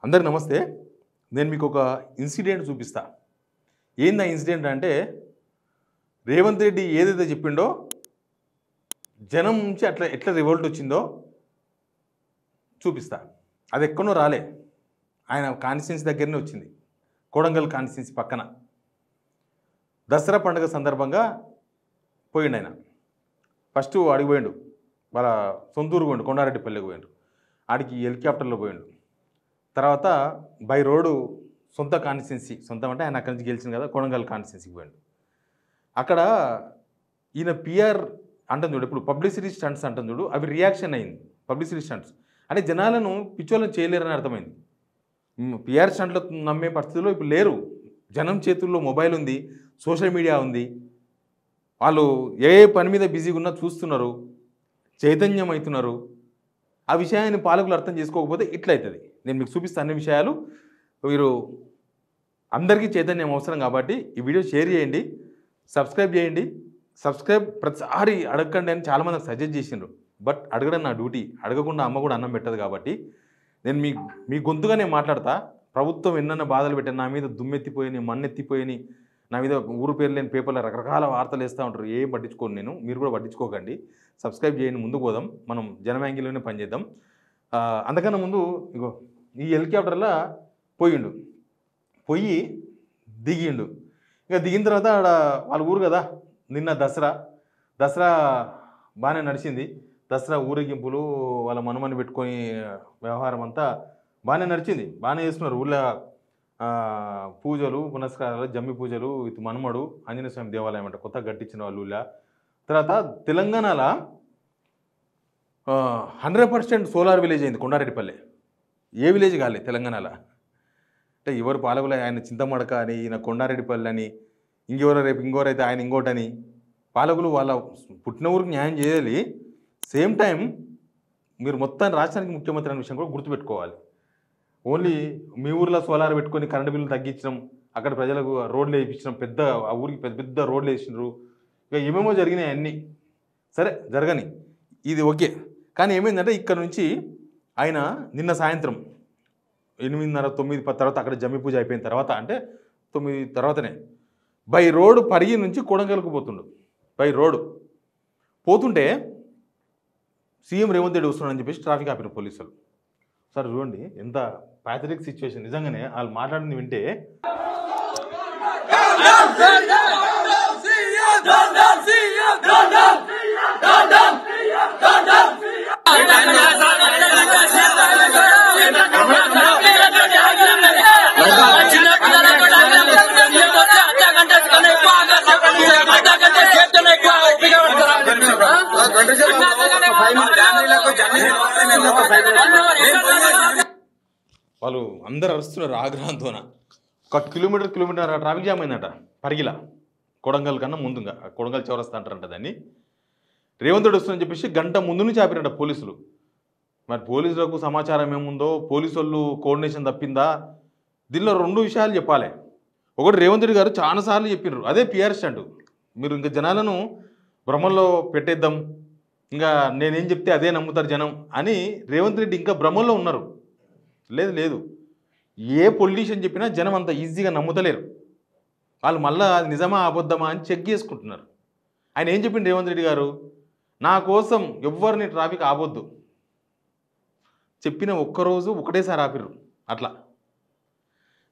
అందరికి నమస్తే. నేను మీకు ఒక ఇన్సిడెంట్ చూపిస్తా. ఏంది ఆ ఇన్సిడెంట్ అంటే రేవంత్ రెడ్డి ఏదైతే చెప్పిండో జనం నుంచి ఎట్లా రివోల్ట్ వచ్చిందో చూపిస్తా. అది ఎక్కడో రాలే, ఆయన కాన్స్టిట్యున్సీ దగ్గరనే వచ్చింది. కొడంగల్ కాన్స్టిట్యున్సీ పక్కన దసరా పండుగ సందర్భంగా పోయిండు ఆయన. ఫస్ట్ అడిగి పోయిండు, వాళ్ళ సొంతూరు పోయిండు, కొండారెడ్డిపల్లికి పోయిండు. ఆడికి హెలికాప్టర్లో పోయిండు. తర్వాత బై రోడ్డు సొంత కాన్స్టిట్యున్సీ, సొంతం అంటే ఆయన అక్కడి నుంచి గెలిచింది కదా, కొడంగల్ కాన్స్టిట్యున్సీకి పోయిండు. అక్కడ ఈయన పిఆర్ అంటుంది చూడు, ఇప్పుడు పబ్లిసిటీ స్టంట్స్ అంటుంది చూడు, అవి రియాక్షన్ అయింది. పబ్లిసిటీ స్టంట్స్ అంటే జనాలను పిచ్చోళ్ళని చేయలేరని అర్థమైంది. పిఆర్ స్టంట్లో నమ్మే పరిస్థితుల్లో ఇప్పుడు లేరు. జనం చేతుల్లో మొబైల్ ఉంది, సోషల్ మీడియా ఉంది. వాళ్ళు ఏ పని మీద బిజీగా ఉన్నా చూస్తున్నారు, చైతన్యం అవుతున్నారు. ఆ విషయాన్ని పాలకులు అర్థం చేసుకోకపోతే ఇట్లయితుంది. నేను మీకు చూపిస్తాను అన్ని విషయాలు. మీరు అందరికీ చైతన్యం అవసరం కాబట్టి ఈ వీడియో షేర్ చేయండి, సబ్స్క్రైబ్ చేయండి. సబ్స్క్రైబ్ ప్రతిసారి అడగండి అని చాలామంది సజెస్ట్ చేసిండ్రు. బట్ అడగడం నా డ్యూటీ. అడగకుండా అమ్మ కూడా అన్నం పెట్టదు కాబట్టి నేను మీ గొంతుగా నేను మాట్లాడతా. ప్రభుత్వం ఎన్నన్నా బాధలు పెట్టాను, నా మీద దుమ్మెత్తిపోయి మన్నెత్తిపోయి, నా మీద ఊరు పేరు లేని పేపర్లో రకరకాల వార్తలు వేస్తూ ఉంటారు. ఏం పట్టించుకోను నేను, మీరు కూడా పట్టించుకోకండి. సబ్స్క్రైబ్ చేయండి, ముందుకు పోదాం. మనం జనం యాంగిల్లోనే పనిచేద్దాం. అందుకన్నా ముందు ఇగో ఈ హెలికాప్టర్లో పోయి దిగిండు. ఇక దిగిన తర్వాత ఆడ వాళ్ళ ఊరు కదా, నిన్న దసరా బాగానే నడిచింది. దసరా ఊరేగింపులు, వాళ్ళ మనుమని పెట్టుకొని వ్యవహారం అంతా బాగానే నడిచింది. బాగానే చేస్తున్నారు. ఊళ్ళో పూజలు పునస్కారాలు, జమ్మి పూజలు విత్ మనుమడు ఆంజనేయ స్వామి దేవాలయం అంట కొత్తగా కట్టించిన వాళ్ళు ఊళ్ళో. తర్వాత తెలంగాణలో 100% సోలార్ విలేజ్ అయింది కొండారెడ్డిపల్లి. ఏ విలేజ్ కాలే తెలంగాణలో. అంటే ఎవరు పాలకులు, ఆయన చింతమడక అని, ఈయన కొండారెడ్డిపల్లి అని, ఇంకోరైతే ఆయన ఇంకోటని, పాలకులు వాళ్ళ పుట్టిన ఊరికి న్యాయం చేయాలి. సేమ్ టైం మీరు మొత్తం రాష్ట్రానికి ముఖ్యమంత్రి అనే విషయం కూడా గుర్తుపెట్టుకోవాలి. ఓన్లీ మీ ఊర్లో సోలార్ పెట్టుకొని కరెంటు బిల్లు తగ్గించడం, అక్కడ ప్రజలకు రోడ్లు వేయించడం, ఆ ఊరికి పెద్ద రోడ్లు వేసినారు. ఇక ఏమేమో జరిగినాయి అన్నీ. సరే జరగని, ఇది ఓకే. కానీ ఏమైందంటే ఇక్కడ నుంచి ఆయన నిన్న సాయంత్రం 8:30, 9, 10 తర్వాత అక్కడ జమ్మి పూజ అయిపోయిన తర్వాత, అంటే 9 తర్వాతనే బై రోడ్డు పరిగి నుంచి కొడంగల్కు పోతుండు. బై రోడ్డు పోతుంటే సీఎం రేవంత్ రెడ్డి వస్తున్నాడని చెప్పేసి ట్రాఫిక్ ఆపిన పోలీసులు. సార్ చూడండి ఎంత ప్యాథటిక్ సిచ్యువేషన్. నిజంగానే వాళ్ళు మాట్లాడింది వింటే వాళ్ళు అందరు అరుస్తున్నారు ఆగ్రహంతోన. 1 కిలోమీటర్ ట్రాఫిక్ జామ్ అయిందట పరిగిలా, కొడంగల్ కన్నా ముందుగా. కొడంగల్ చౌరస్తా అంటారంట దాన్ని. రేవంత్ రెడ్డి వస్తుందని చెప్పేసి గంట ముందు నుంచి ఆపినట పోలీసులు. మరి పోలీసులకు సమాచారం ఏముందో, పోలీసు వాళ్ళు కోఆర్డినేషన్ తప్పిందా? దీనిలో 2 విషయాలు చెప్పాలి. ఒకటి, రేవంత్ రెడ్డి గారు చాలాసార్లు చెప్పినారు అదే పిఆర్ స్టంట్. మీరు ఇంకా జనాలను భ్రమంలో పెట్టేద్దాం, ఇంకా నేనేం చెప్తే అదే నమ్ముతారు జనం అని రేవంత్ రెడ్డి ఇంకా భ్రమంలో ఉన్నారు. లేదు, ఏ పొలిటీషియన్ చెప్పినా జనం అంత ఈజీగా నమ్ముతలేరు. వాళ్ళు మళ్ళీ అది నిజమా అబద్ధమా అని చెక్ చేసుకుంటున్నారు. ఆయన ఏం చెప్పిండు రేవంత్ రెడ్డి గారు, నా కోసం ఎవరిని ట్రాఫిక్ ఆపొద్దు చెప్పిన ఒక్కరోజు ఒకటేసారి ఆపిర్రు అట్లా.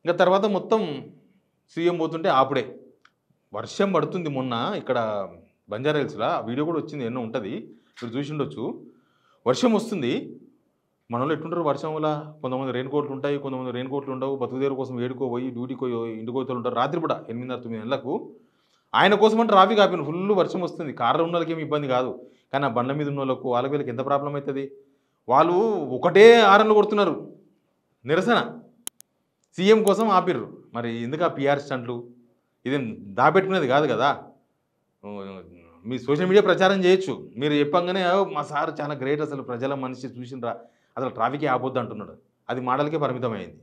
ఇంకా తర్వాత మొత్తం సీఎం పోతుంటే ఆపుడే. వర్షం పడుతుంది. మొన్న ఇక్కడ బంజారా హిల్స్లో వీడియో కూడా వచ్చింది, ఎన్నో ఉంటుంది, మీరు చూసి ఉండొచ్చు. వర్షం వస్తుంది. మన వాళ్ళు ఎట్లుంటారు వర్షం వల్ల, కొంతమంది రెయిన్ కోట్లు ఉంటాయి, కొంతమంది రెయిన్ కోట్లు ఉండవు. బతుకుదేరు కోసం ఏడుకోపోయి డ్యూటీకి ఇంటికి పోతూ ఉంటారు. రాత్రిపూట 8:30, 9 గంటలకు ఆయన కోసం అంటే ట్రాఫిక్ ఆపిన. ఫుల్ వర్షం వస్తుంది. కార్లో ఉన్న వాళ్ళకి ఏమి ఇబ్బంది కాదు, కానీ ఆ బండ్ల మీద ఉన్న వాళ్ళకు, వీళ్ళకి ఎంత ప్రాబ్లం అవుతుంది. వాళ్ళు ఒకటే ఆరన్లు కొడుతున్నారు నిరసన. సీఎం కోసం ఆపిర్రు. మరి ఎందుకు ఆ పిఆర్ స్టంట్లు? ఇదేం దాపెట్టుకునేది కాదు కదా. మీ సోషల్ మీడియా ప్రచారం చేయొచ్చు. మీరు చెప్పంగానే మా సార్ చాలా గ్రేట్, అసలు ప్రజల మనిషి చూసిండ్రా, అసలు ట్రాఫికే ఆపొద్దు అంటున్నాడు. అది మాటలకే పరిమితమైంది.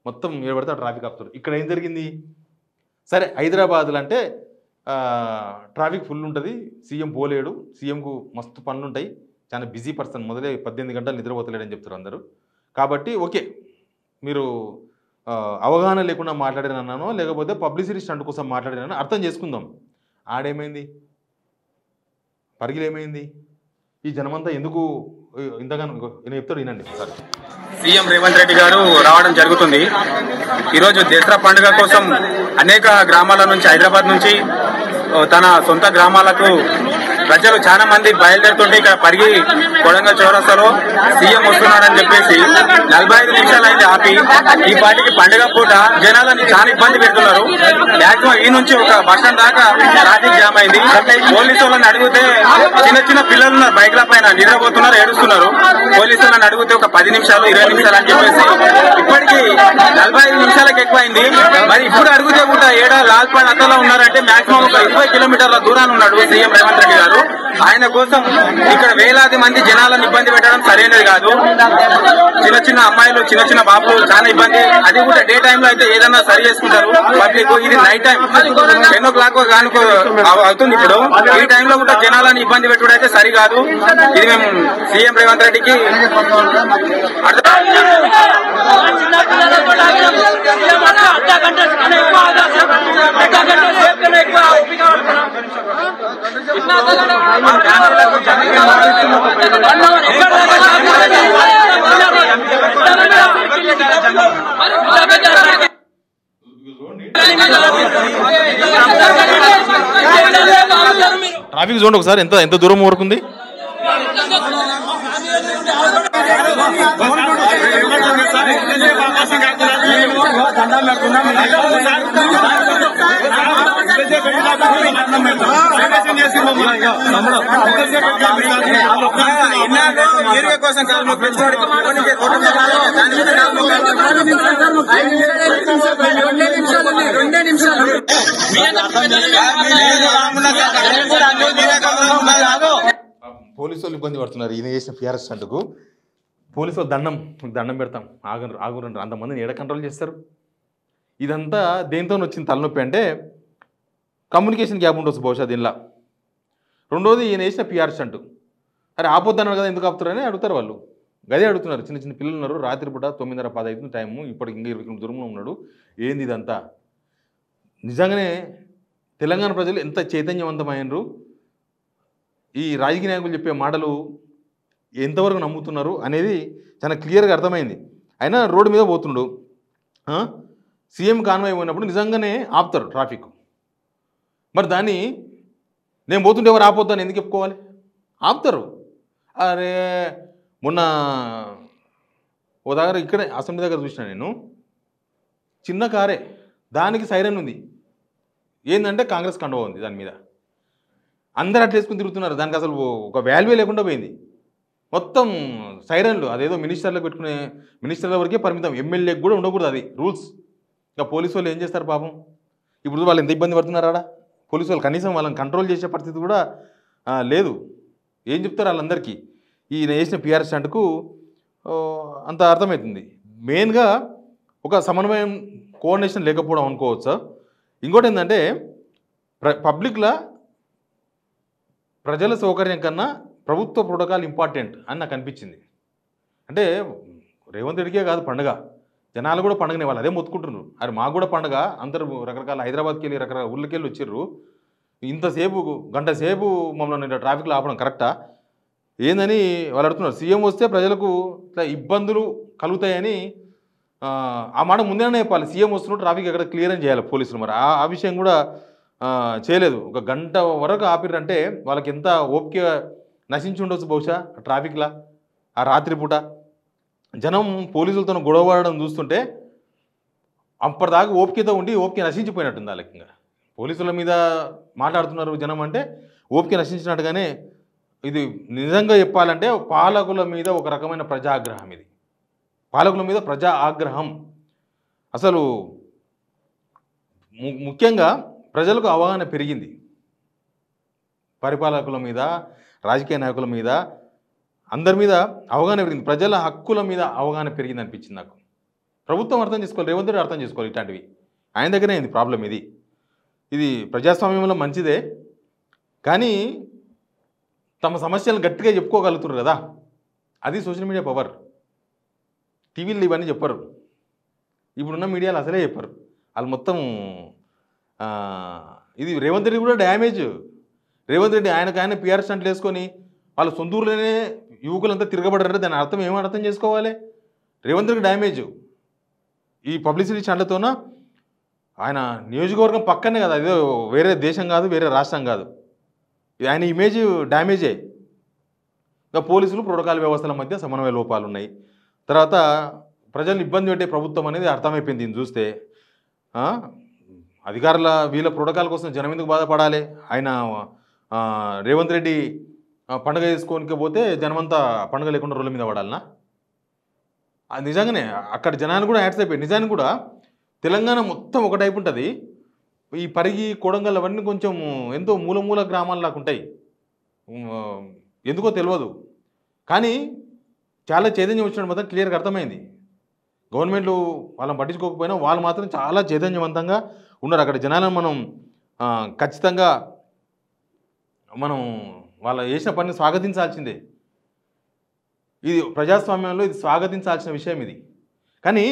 మొత్తం ఏడబడితే ట్రాఫిక్ ఆపుతారు. ఇక్కడ ఏం జరిగింది? సరే హైదరాబాద్లో అంటే ట్రాఫిక్ ఫుల్ ఉంటుంది, సీఎం పోలేడు, సీఎంకు మస్తు పనులు ఉంటాయి, చాలా బిజీ పర్సన్, మొదలే 18 గంటలు నిద్రపోతలేడని చెప్తారు అందరూ. కాబట్టి ఓకే, మీరు అవగాహన లేకుండా మాట్లాడినానో లేకపోతే పబ్లిసిటీ స్టంట్ కోసం మాట్లాడినానో అర్థం చేసుకుందాం. ఆడేమైంది, పరిగిలు ఏమైంది, ఈ జనమంతా ఎందుకు ఇంతగానో నేను చెప్తాడు వినండి. సరే, సీఎం రేవంత్ రెడ్డి గారు రావడం జరుగుతుంది. ఈరోజు దసరా పండుగ కోసం అనేక గ్రామాల నుంచి, హైదరాబాద్ నుంచి తన సొంత గ్రామాలకు ప్రజలు చాలా మంది బయలుదేరుతుంటే ఇక్కడ పరిగి కొడంగల్ చౌరస్తాలో సీఎం వస్తున్నాడని చెప్పేసి 45 నిమిషాలు అయితే ఆపి ఈ పాటికి పండుగ పూట జనాలని చాలా ఇబ్బంది పెడుతున్నారు. మ్యాక్సిమం ఈ నుంచి ఒక బస్ స్టాండ్ దాకా ట్రాఫిక్ జామ్ అయింది. పోలీసు వాళ్ళని అడిగితే చిన్న చిన్న పిల్లలు ఉన్నారు, బైక్ల పైన నిద్రపోతున్నారు, ఏడుస్తున్నారు. పోలీసు వాళ్ళని అడిగితే ఒక 10 నిమిషాలు 20 నిమిషాలు అని చెప్పేసి ఇప్పటికీ 45 నిమిషాలకు ఎక్కువైంది. మరి ఇప్పుడు అడిగితే కూడా ఏడా లాల్పాడ్ అక్కలో ఉన్నారంటే మ్యాక్సిమం ఒక 20 కిలోమీటర్ల దూరాన్ని ఉన్నాడు సీఎం రేవంత్ రెడ్డి గారు. ఆయన కోసం ఇక్కడ వేలాది మంది జనాలను ఇబ్బంది పెట్టడం సరైనది కాదు. చిన్న చిన్న అమ్మాయిలు, చిన్న చిన్న బాబులు చాలా ఇబ్బంది. అది కూడా డే టైమ్ లో అయితే ఏదన్నా సరి చేసుకుంటారు పబ్లిక్. ఇది నైట్ టైం 10 o'clock కానుకో అవుతుంది. ఇప్పుడు ఈ టైంలో కూడా జనాలను ఇబ్బంది పెట్టడం అయితే సరి కాదు. ఇది మేము సీఎం రేవంత్ రెడ్డికి ట్రాఫిక్ జోన్ ఒకసారి ఎంత దూరం వరకు ఉంది? పోలీసు వాళ్ళు ఇబ్బంది పడుతున్నారు ఈయన చేసిన పిఆర్ఎస్ స్టంట్కు. పోలీసు వాళ్ళు దండం పెడతాం, ఆగురండి, అంతమందిని ఏడ కంట్రోల్ చేస్తారు? ఇదంతా దేంతో వచ్చింది తలనొప్పి అంటే కమ్యూనికేషన్ గ్యాప్ ఉండొచ్చు బహుశా దీనిలో. రెండోది ఈయన వేసిన పిఆర్ స్టంట్. అరే ఆపొద్దన్నాడు కదా, ఎందుకు ఆపుతారని అడుగుతారు వాళ్ళు. గదే అడుగుతున్నారు. చిన్న చిన్న పిల్లలు ఉన్నారు, రాత్రిపూట 9:30-10 అవుతుంది టైము, ఇప్పటికి ఇంకా 20 కిలోమీటర్ల దూరంలో ఉన్నాడు. ఏంది ఇదంతా? నిజంగానే తెలంగాణ ప్రజలు ఎంత చైతన్యవంతమైనరు, ఈ రాజకీయ నాయకులు చెప్పే మాటలు ఎంతవరకు నమ్ముతున్నారు అనేది చాలా క్లియర్గా అర్థమైంది. అయినా రోడ్డు మీద పోతుండు, సీఎం కాన్వాయ్ పోయినప్పుడు నిజంగానే ఆపుతారు ట్రాఫిక్. మరి దాన్ని నేను పోతుంటే ఎవరు ఆపొద్దని ఎందుకు చెప్పుకోవాలి? ఆపుతారు. అరే మొన్న ఓ దగ్గర ఇక్కడే అసెంబ్లీ దగ్గర చూసినా నేను, చిన్న కారే, దానికి సైరన్ ఉంది. ఏంటంటే కాంగ్రెస్ కండువా ఉంది దాని మీద. అందరు అట్లా వేసుకుని తిరుగుతున్నారు. దానికి అసలు ఒక వాల్యూ లేకుండా పోయింది. మొత్తం సైరన్లు. అదేదో మినిస్టర్లకు పెట్టుకునే మినిస్టర్ల వరకే పరిమితం, ఎమ్మెల్యేకి కూడా ఉండకూడదు అది రూల్స్. ఇంకా పోలీసు వాళ్ళు ఏం చేస్తారు పాపం? ఇప్పుడు వాళ్ళు ఎంత ఇబ్బంది పడుతున్నారా? పోలీసు వాళ్ళు కనీసం వాళ్ళని కంట్రోల్ చేసే పరిస్థితి కూడా లేదు. ఏం చెప్తారు వాళ్ళందరికీ? ఈయన వేసిన పిఆర్ స్టంట్కు అంత అర్థమవుతుంది. మెయిన్గా ఒక సమన్వయం, కోఆర్డినేషన్ లేకపోవడం అనుకోవచ్చు. ఇంకోటి ఏంటంటే పబ్లిక్లో ప్రజల సౌకర్యం కన్నా ప్రభుత్వ ప్రోటోకాల్ ఇంపార్టెంట్ అని నాకు అనిపించింది. అంటే రేవంత్ రెడ్డికే కాదు పండుగ, జనాలు కూడా పండుగనే, వాళ్ళు అదే మొత్తుకుంటున్నారు. అది మాకు కూడా పండుగ, అందరూ రకరకాల హైదరాబాద్కి వెళ్ళి రకరకాల ఊళ్ళకి వెళ్ళి వచ్చిర్రు. ఇంతసేపు గంట సేపు మమ్మల్ని ట్రాఫిక్లో ఆపడం కరెక్టా ఏందని వాళ్ళు అడుగుతున్నారు. సీఎం వస్తే ప్రజలకు ఇట్లా ఇబ్బందులు కలుగుతాయని ఆ మాట ముందేనే చెప్పాలి. సీఎం వస్తున్నట్టు ట్రాఫిక్ ఎక్కడ క్లియర్ అని చేయాలి పోలీసులు. మరి ఆ విషయం కూడా చేయలేదు. ఒక గంట వరకు ఆపిర్రంటే వాళ్ళకి ఎంత ఓపిక నశించి ఉండొచ్చు బహుశా ట్రాఫిక్లా. ఆ రాత్రిపూట జనం పోలీసులతో గొడవడడం చూస్తుంటే అప్పటిదాకా ఓపికతో ఉండి ఓపిక నశించిపోయినట్టుంది వాళ్ళకి. ఇంకా పోలీసుల మీద మాట్లాడుతున్నారు జనం అంటే ఓపిక నశించినట్టుగానే. ఇది నిజంగా చెప్పాలంటే పాలకుల మీద ఒక రకమైన ప్రజాగ్రహం. ఇది పాలకుల మీద ప్రజా ఆగ్రహం. అసలు ముఖ్యంగా ప్రజలకు అవగాహన పెరిగింది. పరిపాలకుల మీద, రాజకీయ నాయకుల మీద, అందరి మీద అవగాహన పెరిగింది. ప్రజల హక్కుల మీద అవగాహన పెరిగింది అనిపించింది నాకు. ప్రభుత్వం అర్థం చేసుకోవాలి, రేవంత్ రెడ్డి అర్థం చేసుకోవాలి. ఇట్లాంటివి ఆయన దగ్గరే అయింది ప్రాబ్లం. ఇది ప్రజాస్వామ్యంలో మంచిదే, కానీ తమ సమస్యలను గట్టిగా చెప్పుకోగలుగుతున్నారు కదా, అది సోషల్ మీడియా పవర్. టీవీలు ఇవన్నీ చెప్పరు. ఇప్పుడున్న మీడియాలో అసలే చెప్పారు. వాళ్ళు మొత్తం ఇది రేవంత్ రెడ్డి కూడా డ్యామేజ్. రేవంత్ రెడ్డి ఆయన పిఆర్ స్టంట్లు వేసుకొని వాళ్ళ సొంత ఊర్లోనే యువకులంతా తిరగబడ్డారు. దాని అర్థం ఏమని అర్థం చేసుకోవాలి? రేవంత్ రెడ్డి డ్యామేజ్ ఈ పబ్లిసిటీ స్టంట్లతోన. ఆయన నియోజకవర్గం పక్కనే కదా, అదే వేరే దేశం కాదు, వేరే రాష్ట్రం కాదు. ఆయన ఇమేజ్ డ్యామేజ్ అయ్యి ఇంకా పోలీసులు ప్రోటోకాల్ వ్యవస్థల మధ్య సమన్వయ లోపాలు ఉన్నాయి. తర్వాత ప్రజలను ఇబ్బంది పెట్టే ప్రభుత్వం అనేది అర్థమైపోయింది. దీన్ని చూస్తే అధికారుల వీళ్ళ ప్రోటోకాల్ కోసం జనం ఎందుకు బాధపడాలి? ఆయన రేవంత్ రెడ్డి పండుగ చేసుకోనికి పోతే జనమంతా పండుగ లేకుండా రోడ్ల మీద పడాలనా? నిజంగానే అక్కడ జనాన్ని కూడా యాడ్స్ అయిపోయి. నిజానికి కూడా తెలంగాణ మొత్తం ఒక టైపు ఉంటుంది. ఈ పరిగి కొడంగల్ అవన్నీ కొంచెం ఎంతో మూల గ్రామాల్లాగా ఉంటాయి. ఎందుకో తెలియదు, కానీ చాలా చైతన్యం వచ్చినట్టు మాత్రం క్లియర్గా అర్థమైంది. గవర్నమెంట్లు వాళ్ళని పట్టించుకోకపోయినా వాళ్ళు మాత్రం చాలా చైతన్యవంతంగా ఉన్నారు. అక్కడ జనాలను మనం ఖచ్చితంగా మనం వాళ్ళ చేసిన పనిని స్వాగతించాల్సిందే. ఇది ప్రజాస్వామ్యంలో ఇది స్వాగతించాల్సిన విషయం ఇది. కానీ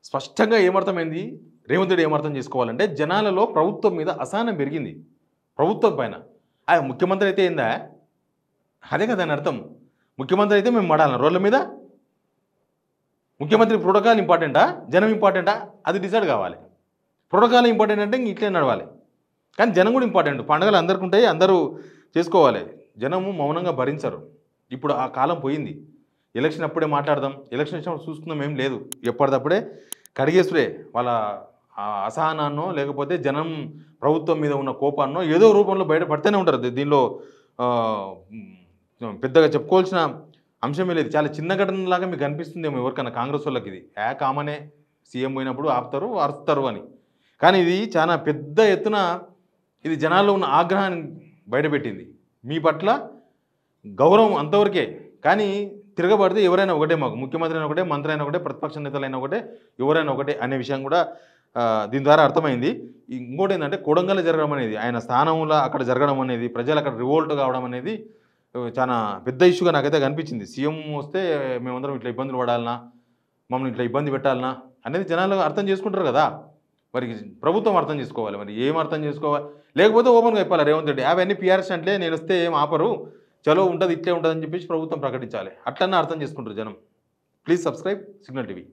స్పష్టంగా ఏమర్థమైంది, రేవంత్ రెడ్డి ఏమర్థం చేసుకోవాలంటే జనాలలో ప్రభుత్వం మీద అసహనం పెరిగింది. ప్రభుత్వం పైన ముఖ్యమంత్రి అయితే ఏందా? అదే కదా అని అర్థం. ముఖ్యమంత్రి అయితే మేము పడాలి రోడ్ల మీద. ముఖ్యమంత్రి ప్రోటోకాల్ ఇంపార్టెంటా, జనం ఇంపార్టెంటా? అది డిసైడ్ కావాలి. ప్రోటోకాల్ ఇంపార్టెంట్ అంటే ఇంక ఇట్లే నడవాలి. కానీ జనం కూడా ఇంపార్టెంట్. పండుగలు అందరికీ ఉంటాయి, అందరూ చేసుకోవాలి. జనము మౌనంగా భరించరు. ఇప్పుడు ఆ కాలం పోయింది. ఎలక్షన్ అప్పుడే మాట్లాడదాం, ఎలక్షన్ వచ్చినప్పుడు చూసుకుందాం ఏం లేదు. ఎప్పటిదప్పుడే కడిగేసుడే వాళ్ళ అసహనాన్నో లేకపోతే జనం ప్రభుత్వం మీద ఉన్న కోపాన్నో ఏదో రూపంలో బయటపడితేనే ఉంటారు. దీనిలో పెద్దగా చెప్పుకోవాల్సిన అంశమే లేదు. చాలా చిన్న ఘటనలాగా మీకు అనిపిస్తుందేమో ఎవరికైనా కాంగ్రెస్ వాళ్ళకి. ఇది కామనే, సీఎం పోయినప్పుడు ఆపుతారు, అరుస్తారు అని. కానీ ఇది చాలా పెద్ద ఎత్తున ఇది జనాల్లో ఉన్న ఆగ్రహాన్ని బయటపెట్టింది. మీ పట్ల గౌరవం అంతవరకే, కానీ తిరగబడితే ఎవరైనా ఒకటే, మాకు ముఖ్యమంత్రి అయినా ఒకటే, మంత్రి అయినా ఒకటే, ప్రతిపక్ష నేతలైనా ఒకటే, ఎవరైనా ఒకటే అనే విషయం కూడా దీని ద్వారా అర్థమైంది. ఇంకోటి ఏంటంటే కొడంగల్ జరగడం అనేది, ఆయన స్థానంలో అక్కడ జరగడం అనేది, ప్రజలు అక్కడ రివోల్ట్ కావడం అనేది చాలా పెద్ద ఇష్యూగా నాకైతే కనిపించింది. సీఎం వస్తే మేమందరం ఇట్లా ఇబ్బందులు పడాలనా, మమ్మల్ని ఇట్లా ఇబ్బంది పెట్టాలనా అనేది జనాలు అర్థం చేసుకుంటారు కదా. మరి ప్రభుత్వం అర్థం చేసుకోవాలి. మరి ఏం అర్థం చేసుకోవాలి? లేకపోతే ఓపెన్గా చెప్పాలి రేవంత్ రెడ్డి అవన్నీ పిఆర్ఎస్ అంటే నేను వస్తే ఏం ఆపరు, చలో ఉంటుంది ఇట్లే ఉంటుంది అని చెప్పేసి ప్రభుత్వం ప్రకటించాలి. అట్లన్నా అర్థం చేసుకుంటారు జనం. Please subscribe signal TV.